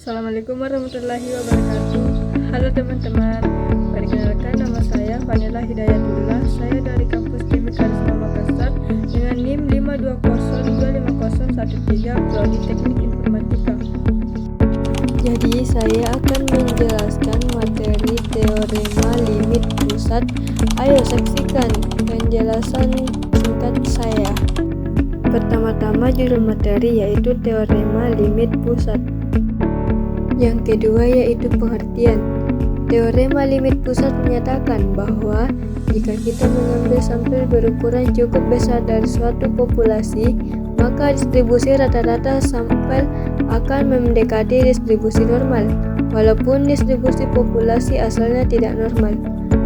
Assalamualaikum warahmatullahi wabarakatuh. Halo teman-teman, perkenalkan nama saya Vanilla Hidayatullah. Saya dari kampus Kimia Karisma Makassar dengan NIM 520250113 Prodi Teknik Informatika. Jadi saya akan menjelaskan materi teorema limit pusat. Ayo saksikan penjelasan singkat saya. Pertama-tama judul materi yaitu teorema limit pusat. Yang kedua yaitu pengertian. Teorema limit pusat menyatakan bahwa jika kita mengambil sampel berukuran cukup besar dari suatu populasi, maka distribusi rata-rata sampel akan mendekati distribusi normal, walaupun distribusi populasi asalnya tidak normal.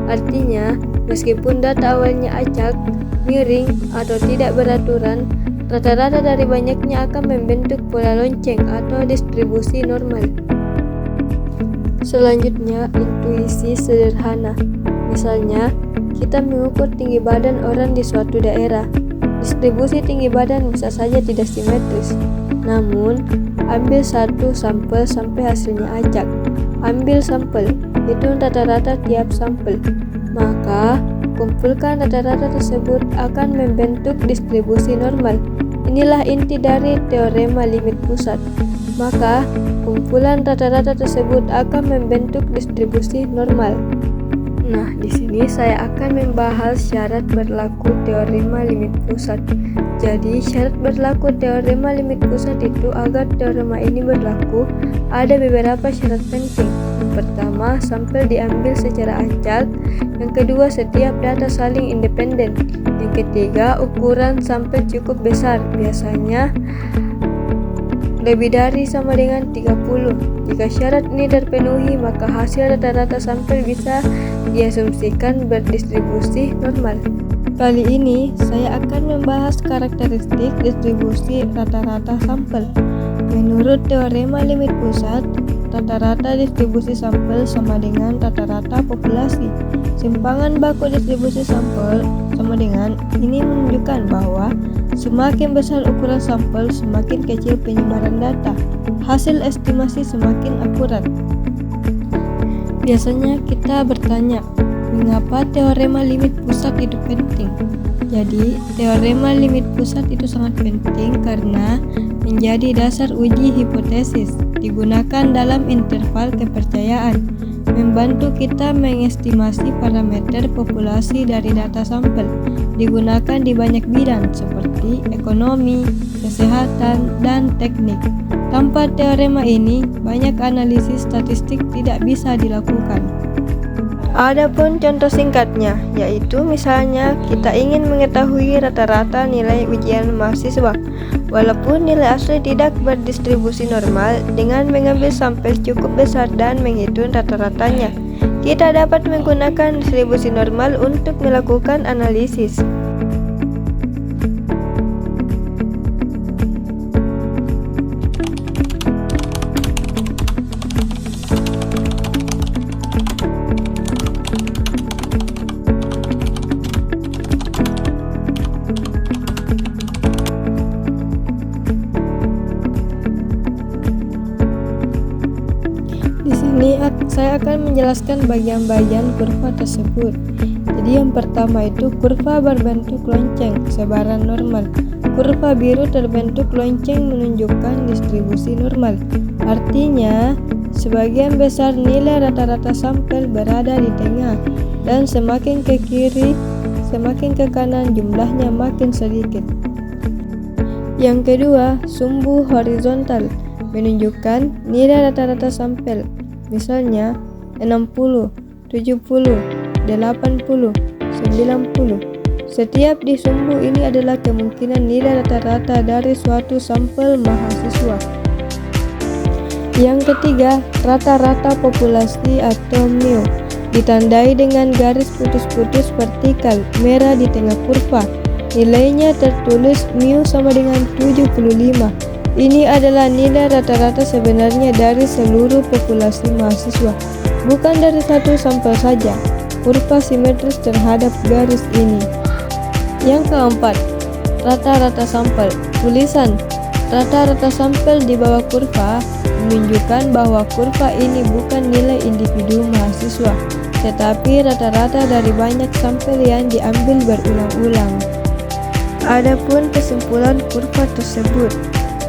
Artinya, meskipun data awalnya acak, miring, atau tidak beraturan, rata-rata dari banyaknya akan membentuk pola lonceng atau distribusi normal. Selanjutnya, intuisi sederhana. Misalnya, kita mengukur tinggi badan orang di suatu daerah. Distribusi tinggi badan bisa saja tidak simetris. Namun, ambil satu sampel sampai hasilnya acak. Ambil sampel, hitung rata-rata tiap sampel. Maka, kumpulkan rata-rata tersebut akan membentuk distribusi normal. Inilah inti dari teorema limit pusat. Maka, kumpulan rata-rata tersebut akan membentuk distribusi normal. Nah, di sini saya akan membahas syarat berlaku teorema limit pusat. Jadi, syarat berlaku teorema limit pusat itu agar teorema ini berlaku, ada beberapa syarat penting. Yang pertama, sampel diambil secara acak. Yang kedua, setiap data saling independen. Yang ketiga, ukuran sampel cukup besar, biasanya lebih dari sama dengan 30. Jika syarat ini terpenuhi, maka hasil rata-rata sampel bisa diasumsikan berdistribusi normal. Kali ini saya akan membahas karakteristik distribusi rata-rata sampel. Menurut teorema limit pusat, rata-rata distribusi sampel sama dengan rata-rata populasi. Simpangan baku distribusi sampel sama dengan ini menunjukkan bahwa semakin besar ukuran sampel, semakin kecil penyebaran data. Hasil estimasi semakin akurat. Biasanya kita bertanya, mengapa teorema limit pusat itu penting? Jadi, teorema limit pusat itu sangat penting karena menjadi dasar uji hipotesis, digunakan dalam interval kepercayaan, membantu kita mengestimasi parameter populasi dari data sampel, digunakan di banyak bidang seperti ekonomi, kesehatan, dan teknik. Tanpa teorema ini, banyak analisis statistik tidak bisa dilakukan. Adapun contoh singkatnya, yaitu misalnya kita ingin mengetahui rata-rata nilai ujian mahasiswa, walaupun nilai asli tidak berdistribusi normal. Dengan mengambil sampel cukup besar dan menghitung rata-ratanya, kita dapat menggunakan distribusi normal untuk melakukan analisis. Di sini saya akan menjelaskan bagian-bagian kurva tersebut. Jadi yang pertama itu kurva berbentuk lonceng, sebaran normal. Kurva biru terbentuk lonceng menunjukkan distribusi normal. Artinya, sebagian besar nilai rata-rata sampel berada di tengah, dan semakin ke kiri, semakin ke kanan jumlahnya makin sedikit. Yang kedua, sumbu horizontal menunjukkan nilai rata-rata sampel. Misalnya 60, 70, 80, 90. Setiap di sumbu ini adalah kemungkinan nilai rata-rata dari suatu sampel mahasiswa. Yang ketiga, rata-rata populasi atau mu ditandai dengan garis putus-putus vertikal merah di tengah kurva. Nilainya tertulis mu sama dengan 75. Ini adalah nilai rata-rata sebenarnya dari seluruh populasi mahasiswa, bukan dari satu sampel saja. Kurva simetris terhadap garis ini. Yang keempat, rata-rata sampel. Tulisan Rata-rata sampel di bawah kurva menunjukkan bahwa kurva ini bukan nilai individu mahasiswa, tetapi rata-rata dari banyak sampel yang diambil berulang-ulang. Adapun kesimpulan kurva tersebut,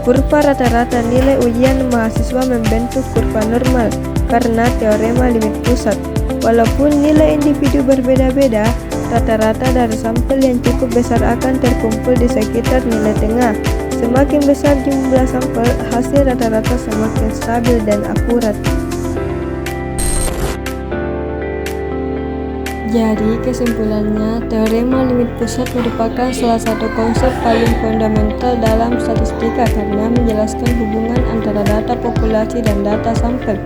kurva rata-rata nilai ujian mahasiswa membentuk kurva normal karena teorema limit pusat. Walaupun nilai individu berbeda-beda, rata-rata dari sampel yang cukup besar akan terkumpul di sekitar nilai tengah. Semakin besar jumlah sampel, hasil rata-rata semakin stabil dan akurat. Jadi kesimpulannya, teorema limit pusat merupakan salah satu konsep paling fundamental dalam statistika karena menjelaskan hubungan antara data populasi dan data sampel.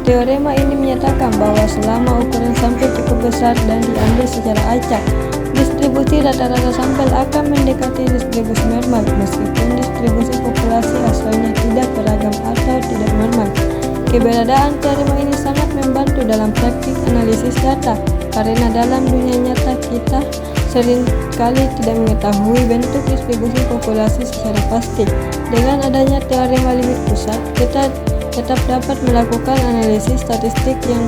Teorema ini menyatakan bahwa selama ukuran sampel cukup besar dan diambil secara acak, distribusi rata-rata sampel akan mendekati distribusi normal meskipun distribusi populasi asalnya tidak beragam atau tidak normal. Keberadaan teorema ini sangat membantu dalam praktik analisis data karena dalam dunia nyata kita seringkali tidak mengetahui bentuk distribusi populasi secara pasti. Dengan adanya teorema limit pusat, kita tetap dapat melakukan analisis statistik yang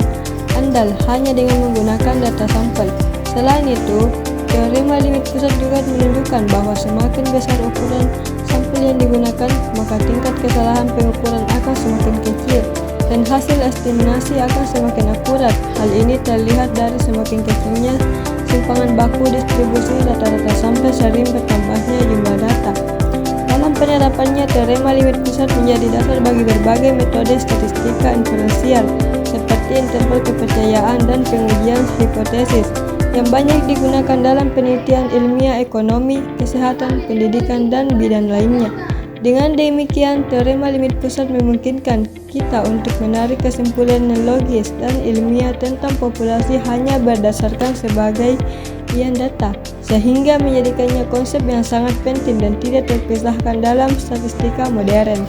andal hanya dengan menggunakan data sampel. Selain itu, teorema limit pusat juga menunjukkan bahwa semakin besar ukuran sampel yang digunakan, maka tingkat kesalahan pengukuran akan semakin kecil dan hasil estimasi akan semakin akurat. Hal ini terlihat dari semakin kecilnya simpangan baku distribusi rata-rata sampel sering bertambahnya jumlah data. Dalam penerapannya, teorema limit pusat menjadi dasar bagi berbagai metode statistika inferensial seperti interval kepercayaan dan pengujian hipotesis yang banyak digunakan dalam penelitian ilmiah ekonomi, kesehatan, pendidikan, dan bidang lainnya. Dengan demikian, teorema limit pusat memungkinkan kita untuk menarik kesimpulan yang logis dan ilmiah tentang populasi hanya berdasarkan sebagai data, sehingga menjadikannya konsep yang sangat penting dan tidak terpisahkan dalam statistika modern.